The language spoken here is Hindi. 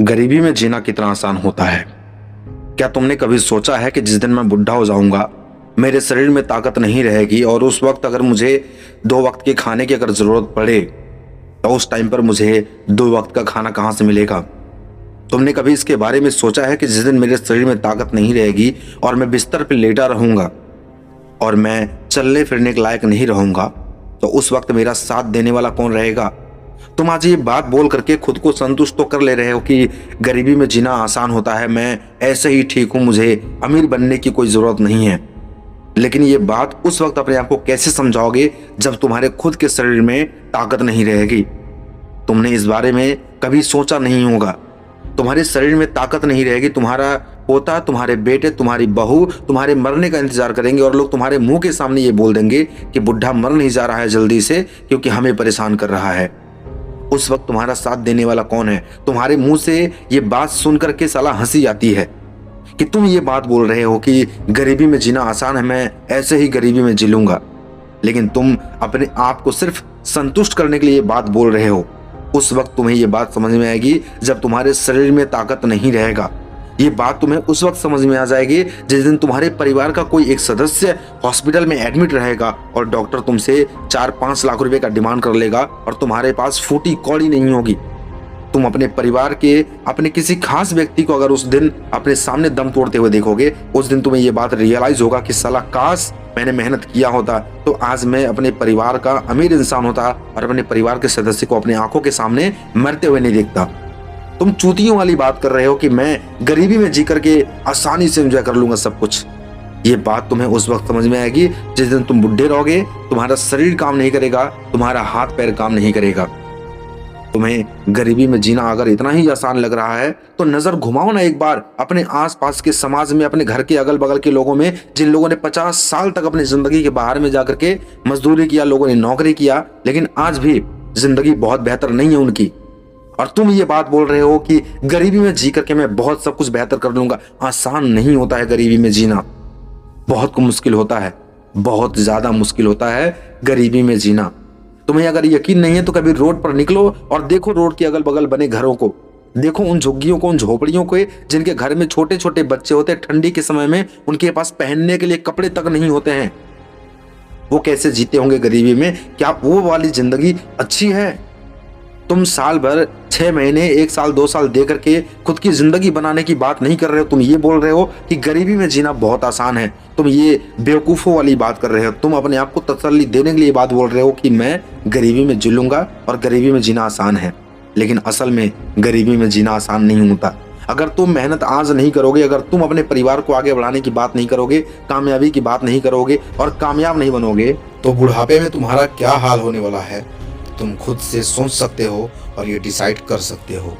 गरीबी में जीना कितना आसान होता है। क्या तुमने कभी सोचा है कि जिस दिन मैं बुढ़ा हो जाऊंगा, मेरे शरीर में ताकत नहीं रहेगी और उस वक्त अगर मुझे 2 वक्त के खाने की अगर जरूरत पड़े तो उस टाइम पर मुझे 2 वक्त का खाना कहां से मिलेगा। तुमने कभी इसके बारे में सोचा है कि जिस दिन मेरे शरीर में ताकत नहीं रहेगी और मैं बिस्तर पर लेटा रहूंगा और मैं चलने फिरने के लायक नहीं रहूंगा, तो उस वक्त मेरा साथ देने वाला कौन रहेगा। तुम आज ये बात बोल करके खुद को संतुष्ट तो कर ले रहे हो कि गरीबी में जीना आसान होता है, मैं ऐसे ही ठीक हूं, मुझे अमीर बनने की कोई जरूरत नहीं है। लेकिन ये बात उस वक्त अपने आप को कैसे समझाओगे जब तुम्हारे खुद के शरीर में ताकत नहीं रहेगी। तुमने इस बारे में कभी सोचा नहीं होगा। तुम्हारे शरीर में ताकत नहीं रहेगी, तुम्हारा पोता, तुम्हारे बेटे, तुम्हारी बहू तुम्हारे मरने का इंतजार करेंगे और लोग तुम्हारे मुंह के सामने ये बोल देंगे कि बुढ़ा मर नहीं जा रहा है जल्दी से क्योंकि हमें परेशान कर रहा है। उस वक्त तुम्हारा साथ देने वाला कौन है। तुम्हारे मुंह से ये बात सुनकर के साला हंसी आती है कि तुम ये बात बोल रहे हो कि गरीबी में जीना आसान है, मैं ऐसे ही गरीबी में जी लूंगा। लेकिन तुम अपने आप को सिर्फ संतुष्ट करने के लिए ये बात बोल रहे हो। उस वक्त तुम्हें ये बात समझ में आएगी जब तुम्हारे शरीर में ताकत नहीं रहेगा। ये बात तुम्हें उस वक्त समझ में आ जाएगी जिस दिन तुम्हारे परिवार का कोई एक सदस्य हॉस्पिटल में एडमिट रहेगा और डॉक्टर तुमसे 4-5 लाख रुपए का डिमांड कर लेगा और तुम्हारे पास फूटी कौड़ी नहीं होगी। तुम अपने परिवार के अपने किसी खास व्यक्ति को अगर उस दिन अपने सामने दम तोड़ते हुए देखोगे, उस दिन तुम्हें ये बात रियलाइज होगा कि साला काश मैंने मेहनत किया होता तो आज मैं अपने परिवार का अमीर इंसान होता और अपने परिवार के सदस्य को अपने आंखों के सामने मरते हुए नहीं देखता। तुम चूतियों वाली बात कर रहे हो कि मैं गरीबी में जी करके आसानी से एंजॉय कर लूंगा सब कुछ। ये बात तुम्हें उस वक्त समझ में आएगी जिस दिन तुम बुढ़े रहोगे, तुम्हारा शरीर काम नहीं करेगा, तुम्हारा हाथ पैर काम नहीं करेगा। तुम्हें गरीबी में जीना अगर इतना ही आसान लग रहा है तो नजर घुमाओ ना एक बार अपने आसपास के समाज में, अपने घर के अगल बगल के लोगों में, जिन लोगों ने 50 साल तक अपनी जिंदगी के बाहर में जाकर के मजदूरी किया, लोगों ने नौकरी किया, लेकिन आज भी जिंदगी बहुत बेहतर नहीं है उनकी। और तुम ये बात बोल रहे हो कि गरीबी में जी करके मैं बहुत सब कुछ बेहतर कर लूंगा। आसान नहीं होता है गरीबी में जीना, बहुत मुश्किल होता है, बहुत ज्यादा मुश्किल होता है गरीबी में जीना। तुम्हें अगर यकीन नहीं है तो कभी रोड पर निकलो और देखो रोड के अगल बगल बने घरों को, देखो उन झुग्गियों को, उन झोपड़ियों को, जिनके घर में छोटे छोटे बच्चे होते हैं। ठंडी के समय में उनके पास पहनने के लिए कपड़े तक नहीं होते हैं। वो कैसे जीते होंगे गरीबी में? क्या वो वाली जिंदगी अच्छी है? तुम साल भर 6 महीने, 1 साल, 2 साल दे करके खुद की जिंदगी बनाने की बात नहीं कर रहे हो। तुम ये बोल रहे हो कि गरीबी में जीना बहुत आसान है। तुम ये बेवकूफों वाली बात कर रहे हो। तुम अपने आप को तसल्ली देने के लिए बात बोल रहे हो कि मैं गरीबी में जी लूंगा और गरीबी में जीना आसान है। लेकिन असल में गरीबी में जीना आसान नहीं होता। अगर तुम मेहनत आज नहीं करोगे, अगर तुम अपने परिवार को आगे बढ़ाने की बात नहीं करोगे, कामयाबी की बात नहीं करोगे और कामयाब नहीं बनोगे, तो बुढ़ापे में तुम्हारा क्या हाल होने वाला है तुम खुद से सोच सकते हो और ये डिसाइड कर सकते हो।